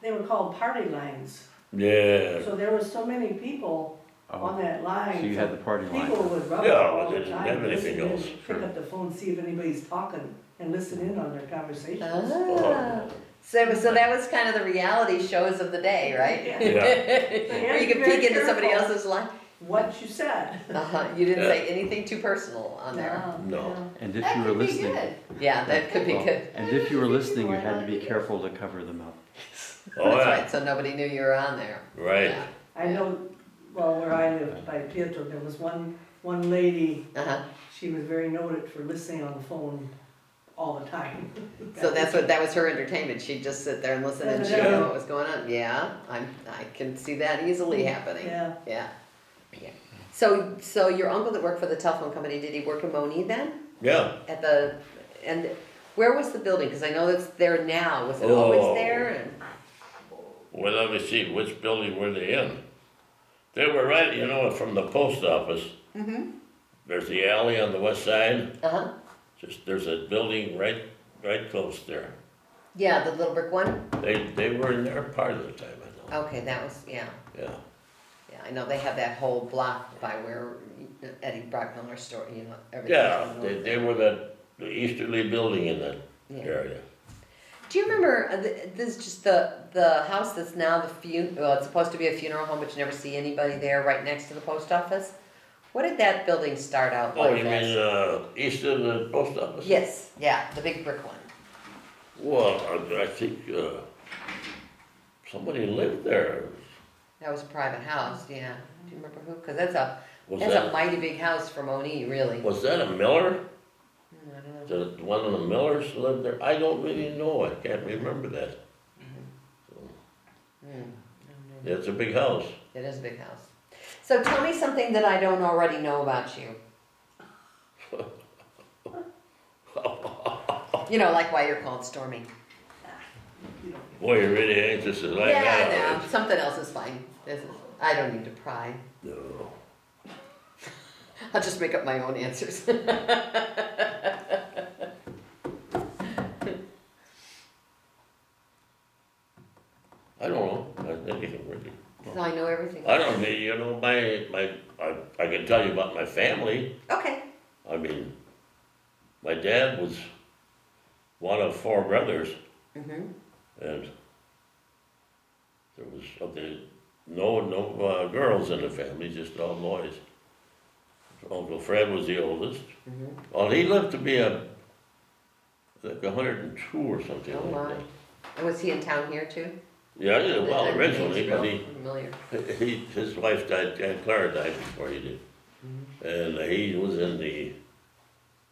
they were called party lines. Yeah. So there was so many people on Oh, that line. so you had the party line. People would rub Yeah, up all but they the didn't time, have anything listen in, else. pick Sure. up the phone, see if anybody's talking, and listen in on their conversations. Ah. So that was kind of the reality shows of the day, right? Yeah. Yeah. Where you could Very peek into somebody careful. else's life. What you said. You didn't say anything too personal on there. No. And if That you were could be listening, good. Yeah, that could be well, good. and if you were listening, you had to be careful to cover the mouth. Oh, That's yeah, right, so nobody knew you were on there. right. Yeah. I know, well, where I lived by Peotone, there was one lady, Uh-huh. she was very noted for listening on the phone all the time. So that was her entertainment. She'd just sit there and listen and she'd know what was going on. Yeah, I can see that easily happening. Yeah, Yeah. Yeah. So your uncle that worked for the telephone company, did he work in Monee then? Yeah. And where was the building? Because I know it's there now. Was it always Oh. there? And Well, let me see, which building were they in? They were right, you know, from the post office. Mm-hmm. There's the alley on the west side. Uh-huh. There's a building right close there. Yeah, the little brick one? They were in there part of the time, I know. Okay, that was, yeah. Yeah. Yeah, I know they have that whole block by where Eddie Brockmiller's store, you know, everything. Yeah, they were the easterly building in that Yeah. area. Do you remember, this is just the house that's now well, it's supposed to be a funeral home, but you never see anybody there right next to the post office? What did that building start out Oh, like? you mean east of the post office? Yes, yeah, the big brick one. Well, I think somebody lived there. That was a private house, yeah. Do you remember who? Because that's Was a that mighty big house for Monee, really. was that a Miller? I don't know. Did one of the Millers live there? I don't really know. I can't remember that. It's a big house. It is a big house. So tell me something that I don't already know about you. You know, like why you're called Stormy. Boy, you're really anxious to find Yeah, that I out. know. Something else is fine. I don't need to pry. No. I'll just make up my own answers. I don't know. Anything really. So I know everything. I don't mean, you know, I can tell you about my family. Okay. I mean, my dad was one of 4 brothers, Mm-hmm. and there was no girls in the family, just all boys. Uncle Fred was the oldest. Mm-hmm. Well, he lived to be like 102 or something Oh like my. that. And was he in town here too? Yeah, well, I'm originally, but familiar. his wife died, Aunt Clara died before he did. Mm-hmm. And he was in the,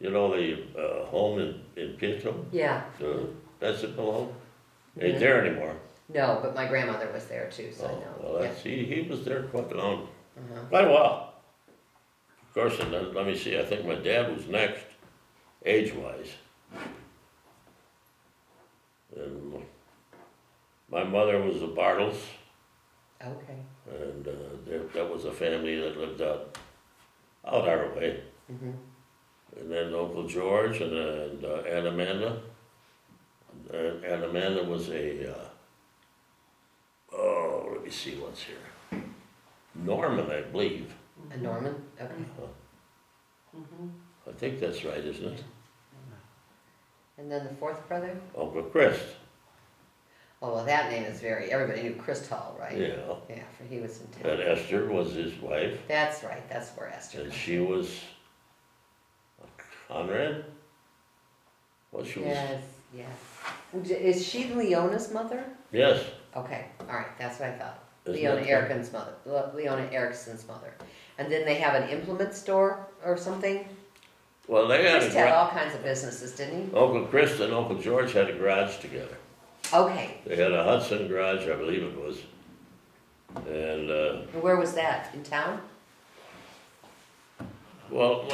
you know, the home in Peotone, Yeah. the vegetable home. Ain't Mhm. there anymore. No, but my grandmother was there too, so I Oh, know. well, that's, he was there quite long, Uh-huh. quite a while. Of course, and then, let me see, I think my dad was next, age-wise. And my mother was the Bartels, Okay. and that was a family that lived out our way. Mm-hmm. And then Uncle George and Aunt Amanda, and and Amanda was a, let me see what's here. Norman, I believe. A Norman? Okay. Mhm. I think that's right, isn't it? And then the fourth brother? Uncle Chris. Oh, well, that name is everybody knew Christi Hall, right? Yeah. Yeah, for he was in town. And Esther was his wife, That's right, that's where Esther and comes she was Conrad? Well, she was, Yes, yes. Is she Leona's mother? yes. Okay, all right, that's what I thought. Isn't Leona that so? Erickson's mother, Leona Erickson's mother. And then they have an implement store or something? Well, they had Chris a had garage. all kinds of businesses, didn't he? Uncle Chris and Uncle George had a garage together. Okay, They had a Hudson garage, I believe it was. And, and where was that, in town? well,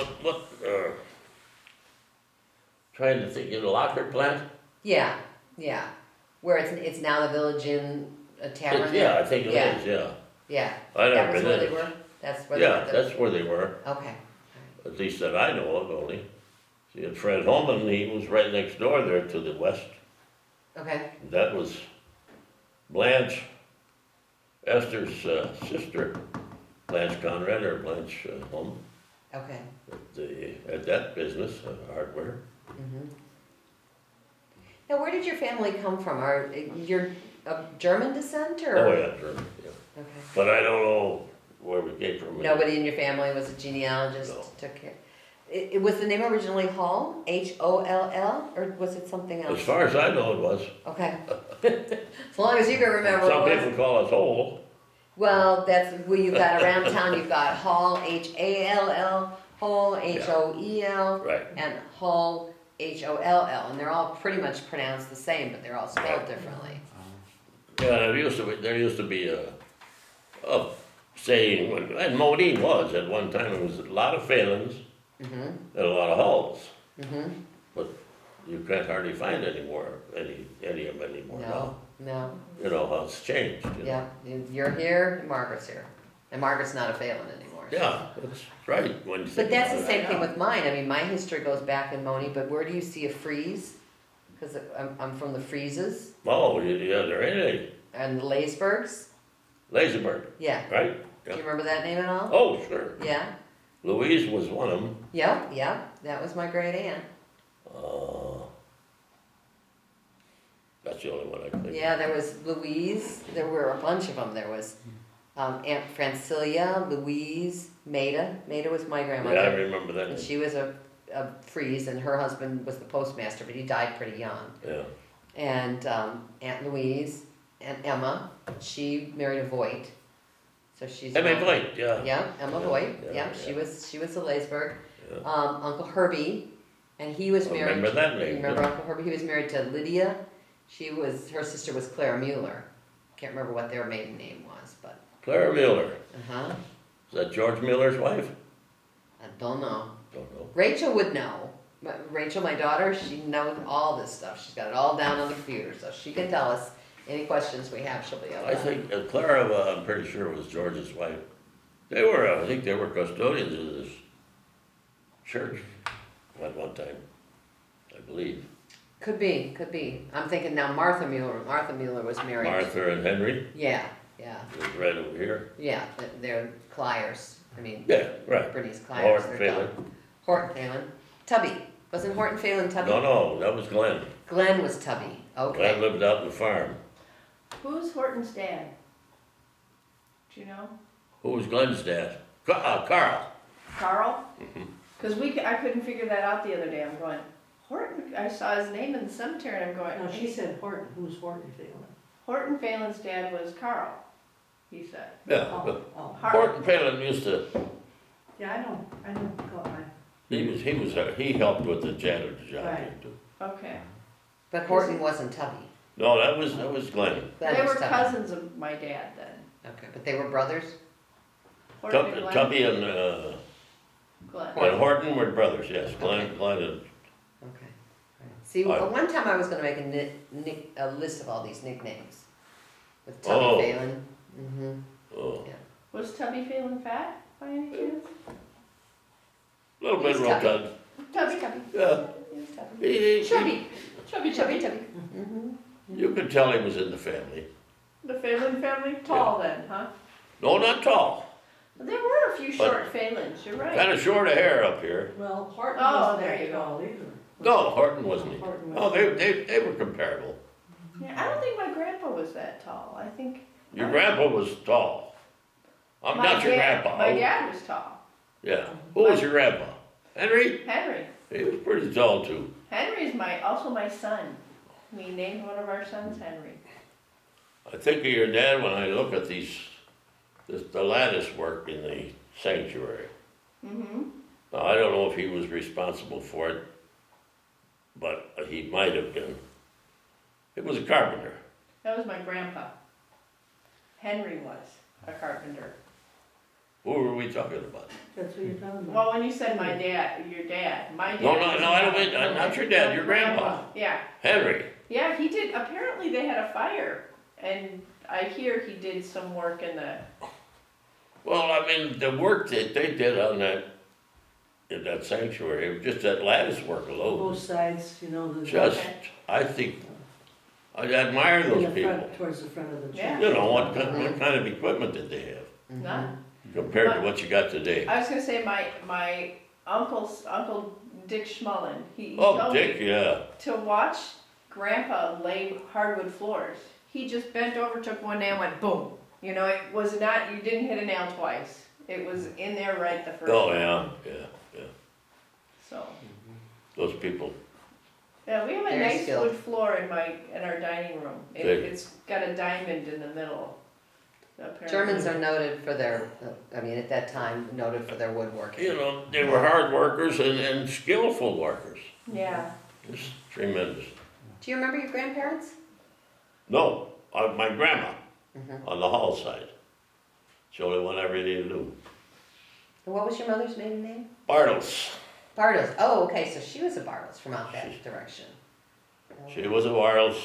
trying to think, in the locker plant? Yeah, yeah. Where it's now the Village Inn, a tavern? Yeah, I think it Yeah. is, yeah. Yeah, I that never was been where in they it. were? That's where they Yeah, were? that's where they were, Okay, at least that I know of only. See, and Fred Holman, he was right next door there to the west. okay, That was Blanche, Esther's sister, Blanche Conrad or Blanche Holman. okay. They had that business, hardware. Mhm. Now, where did your family come from? Are you're of German descent or? Oh, yeah, German, yeah. Okay. But I don't know where we came from. Nobody in your family was a genealogist, No. took care. It was the name originally Hall, Holl, or was it something As else? far as I know, it was. Okay. As long as you can remember Some what it was. people call us Hole. Well, that's where you've got around town, you've got Hall, Hall, Hole, Hoel, Right. and Hall, Holl, and they're all pretty much pronounced the same, but they're all spelled Right. differently. Yeah, there used to be a saying, and Monee was at one time, it was a lot of Phelins Mm-hmm, and a lot of Hulls. mm-hmm. But you can't hardly find any of them anymore now. No, You know how it's changed. You know? yeah, you're here, and Margaret's here. And Margaret's not a Phelan anymore. Yeah, that's right. When you think But that's about the it. same thing with mine. I mean, my history goes back in Monee, but where do you see a Fries? Because I'm from the Frieses Oh, yeah, they're in it. and the Leysburgs. Laserberg, Yeah. right? Do Yeah. you remember that name at all? Oh, sure. Yeah. Louise was one of them. Yep, yep. That was my great aunt. That's the only one I think. Yeah, there was Louise. There were a bunch of them. There was Aunt Francilia, Louise, Maida. Maida was my grandmother. Yeah, I remember that. And she was a Fries, and her husband was the postmaster, but he died pretty young. Yeah. And Aunt Louise and Emma, she married a Voigt, so she's. Emma Blake, yeah. Yeah, Emma Yeah, Voigt. yeah, Yeah, yeah. she was a Leysburg. Yeah. Uncle Herbie, and he was I married. remember that name, You remember yeah. Uncle Herbie? He was married to Lydia. Her sister was Clara Mueller. Can't remember what their maiden name was, but. Clara Mueller. Uh-huh. Is that George Mueller's wife? I don't know. Don't know. Rachel would know. Rachel, my daughter, she knows all this stuff. She's got it all down on the computer, so she can tell us any questions we have. She'll be able to. I think Clara, I'm pretty sure was George's wife. I think they were custodians of this church at one time, I believe. Could be. I'm thinking now Martha Mueller. Martha Mueller was married. Martha and Henry, Yeah. was right over here. Yeah, they're Clyers. I mean, Yeah, right. Bernice Clyers. Horton their Phelan. daughter. Horton Phelan. Tubby. Wasn't Horton Phelan Tubby? No, that was Glenn. Glenn was Tubby. Glenn Okay. lived out in the farm. Who's Horton's dad? Do you know? Who was Glenn's dad? Carl. Carl? Mm-hmm. Because I couldn't figure that out the other day. I'm going, Horton, I saw his name in the cemetery and I'm going, No, she said Horton, who's Horton Phelan? Horton Phelan's dad was Carl, he said. Yeah, Oh, but oh, Horton Phelan used to, yeah, I know, he helped with the janitor job Right. here too. Okay. But Horton wasn't Tubby. No, that was Glenn. Glenn They was were Tubby. cousins of my dad then. Okay, but they were brothers? Horton and Glenn. Tubby and Glenn. Horton were brothers, yes. Glenn and Okay. See, I- one time I was going to make a list of all these nicknames with Tubby Oh. Phelan. Mm-hmm. oh, Was Tubby Phelan fat by any chance? a little bit He's rotund. Tubby. Tubby. Yeah. He was Tubby. He- Chubby. Chubby, Chubby, chubby. chubby. Mm-hmm. You could tell he was in the family. The Phelan family, tall then, huh? No, not tall, There were a few But- short Phelans, you're right. kinda short of hair up here. Well, Horton Oh, wasn't there that you go. tall either. No, Horton wasn't. Horton Oh, was- they were comparable. Yeah, I don't think my grandpa was that tall, I think. Your grandpa was tall. I'm my not your dad- grandpa. My dad was tall. Yeah. Who was your grandpa? Henry? Henry. He was pretty tall too. Henry's also my son. We named one of our sons Henry. I think of your dad when I look at the lattice work in the sanctuary. Mm-hmm. Now, I don't know if he was responsible for it, but he might have been. It was a carpenter. That was my grandpa. Henry was a carpenter. Who were we talking about? That's what you're talking about. Well, when you said my dad, your dad, my dad. No, was I don't mean, not your dad, your grandpa. Yeah, Henry. yeah, he did, apparently they had a fire, and I hear he did some work in the, Well, I mean, the work that they did on in that sanctuary, just that lattice work alone, Both sides, you know, the. just, I think, I admire in those the people. front, towards the front of the church. Yeah. You know, what kind of equipment did they have none. compared to what you got today? I was gonna say, my Uncle Dick Schmullen, he Oh, told Dick, me yeah. to watch Grandpa lay hardwood floors. He just bent over, took one nail, and went boom. You know, it was not, you didn't hit a nail twice. It was in there right the first Oh, time. yeah. So, Those people, yeah, we have a Very nice skilled. wood floor in our dining room. Good. It's got a diamond in the middle. Apparently. Germans are noted for their, I mean, at that time, noted for their woodworking. you know, they were hard workers and skillful workers. Yeah. Just tremendous. Do you remember your grandparents? No, my grandma Mhm. on the Hall side. It's the only one I really knew. And what was your mother's maiden name? Bartels. Bartels. Oh, okay, so she was a Bartels from out that direction. She was a Bartels.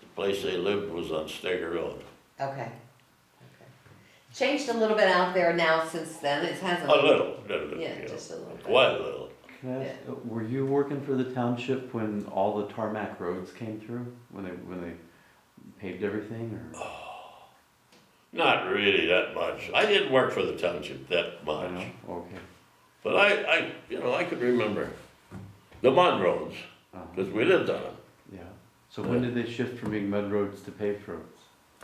The place they lived was on Steger Road. Okay. Okay. Changed a little bit out there now since then. It hasn't. A little, Yeah, you know, just a little bit. quite a little. Can I ask, were you working for the township when all the tarmac roads came through? When they paved everything or? Not really that much. I didn't work for the township that I much. know, okay. But I could remember the mud roads, Uh-huh. because we lived on them. Yeah. So when did they shift from being mud roads to paved roads?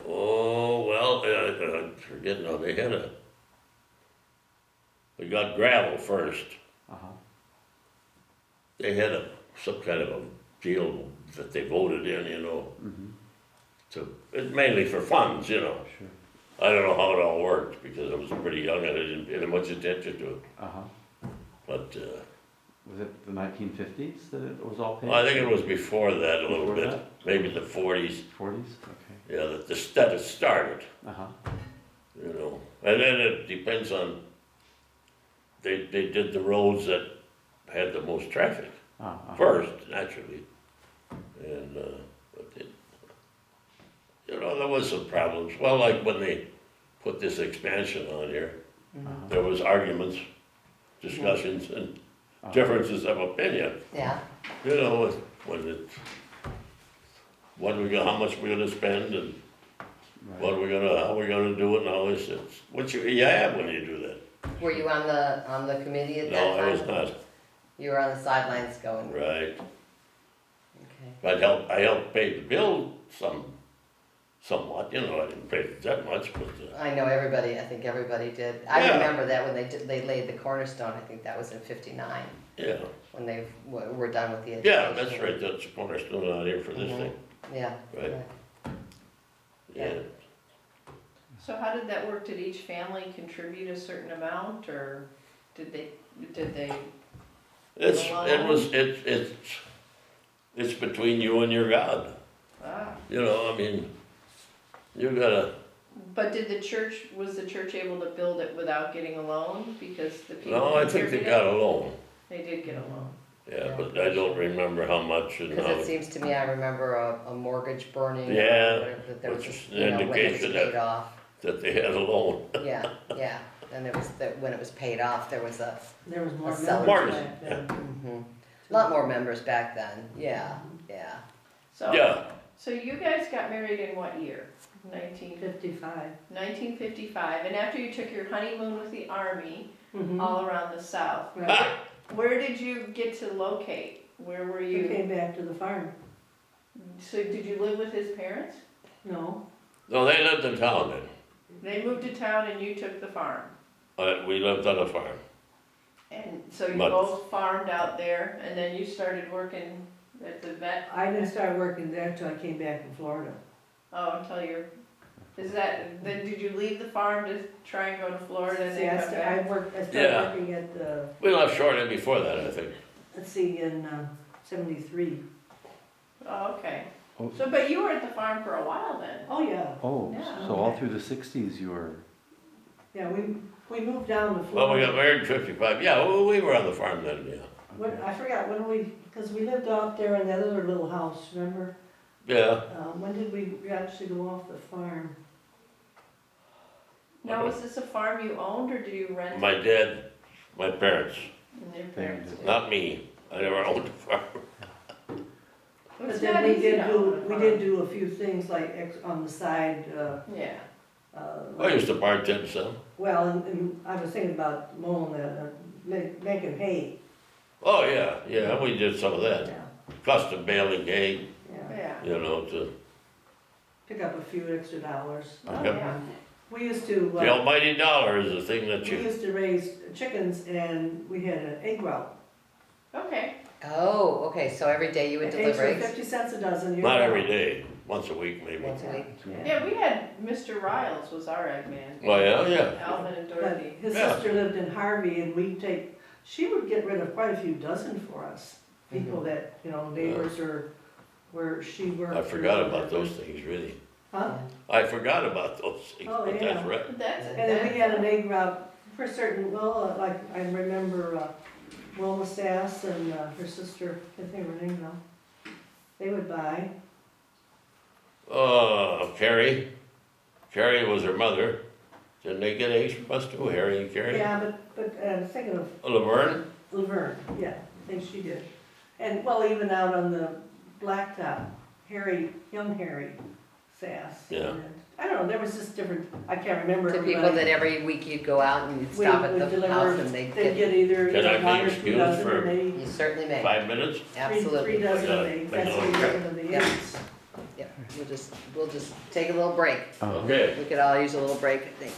Oh, well, I forget now, they got gravel first. Uh-huh. They had some kind of a deal that they voted in, you know, it's mainly for funds, you know. Sure. I don't know how it all worked, because I was pretty young and I didn't pay much attention to it, Uh-huh. but, Was it the 1950s that it was all paved? I think it was before that a little Before bit, that? maybe the 40s, 40s? Okay. yeah, that it started, Uh-huh. you know. And then it depends on, they did the roads that had the most traffic Uh-huh. first, naturally. And, but it, you know, there was some problems. Well, like when they put this expansion on here, there was arguments, discussions, and differences of opinion. Yeah. You know, when it, how much we're gonna spend and Right. how we're gonna do it and all this. It's what you have when you do that. Were you on the committee at that No, time? I was not, You were on the sidelines going. right. Okay. I helped pay the bill somewhat, you know, I didn't pay that much, but, I know everybody. I think everybody did. Yeah. I remember that when they laid the cornerstone. I think that was in '59 yeah. when they were done with the education. Yeah, that's right, that's the cornerstone out here for this Mhm. thing, Yeah. Right. yeah. So how did that work? Did each family contribute a certain amount, or did they? It's between you and your God, Ah. you know, I mean, you gotta, But was the church able to build it without getting a loan? Because the people. no, I think they contributed? got a loan, They did get a loan. yeah, but I don't remember how much and Because how, it seems to me, I remember a mortgage burning. Yeah, or whatever, that there was, which is an when it was indication paid that- off. that they had a loan. Yeah, yeah. And it was that when it was paid off, there was a. There was more A cellar. millage Mortgage, back then. mhm. A lot more members back then, yeah, yeah. So, Yeah, so you guys got married in what year? 55. 1955, and after you took your honeymoon with the Army Mhm. all around the South, Right. where did you get to locate? Where were We you? came back to the farm. So did you live with his parents? No, no, they lived in town then. They moved to town and you took the farm. We lived on a farm. And so you But- both farmed out there, and then you started working at the vet? I didn't start working there till I came back from Florida. Oh, until you're, then did you leave the farm to try and go to Florida and See, then I come sta- back? I started Yeah. working at, We left shortly before that, I think. let's see, in 73. Oh, okay. Oh. So, but you were at the farm for a while then? Oh, yeah, Oh, Yeah. so all through the 60s you were, yeah, we moved down to Well, we Florida. got married in 55. Yeah, well, we were on the farm then, yeah. I forgot, because we lived off there in that other little house, remember? Yeah, When did we actually go off the farm? Now, was this a farm you owned or did you rent? my dad, my parents, And your parents did? not me. I never owned a farm. But It's then not we easy did to own a we farm. did do a few things like on the side, Yeah. I used to bartend some. well, and I was thinking about mowing making hay. Oh, yeah, yeah, we did some of that. Yeah, Custom baling hay, yeah. Yeah. you know, to Pick up a few extra dollars. Oh, Yep. yeah. We used to, the almighty dollar is the thing that we you, used to raise chickens and we had an egg route. Okay. Oh, okay, so every day you would Eggs deliver were eggs? 50 cents a dozen. not every day, once a week maybe. Once a week? Yeah, we had Mr. Riles was our egg man. Oh, yeah, yeah. Alvin and But Dorothy. his Yeah. sister lived in Harvey and she would get rid of quite a few dozen for us. People that, neighbors or where she worked. I forgot about those things, really. Huh? I forgot about those things, Oh, but yeah. that's right. But that's, And then we had an egg route for certain, like I remember Wilma Sass and her sister, I can't think of her name now. They would buy. Carrie was her mother. Didn't they get eggs from us too, Harry and Carrie? Yeah, but I was thinking of Laverne? Laverne, yeah, I think she did. And, well, even out on the blacktop, young Harry Sass. Yeah. And I don't know, there was just different, I can't remember To everybody. people that every week you'd go out and you'd We stop at would the deliver- house and they'd They'd get, get either Can I be one or two excused dozen, for- or maybe you certainly may, 5 minutes? absolutely. three dozen Yeah, of eggs, I that's know. what we get in the Yeah. eggs. Yep, we'll just take a little break. oh, Okay. We could all use a little break, I think.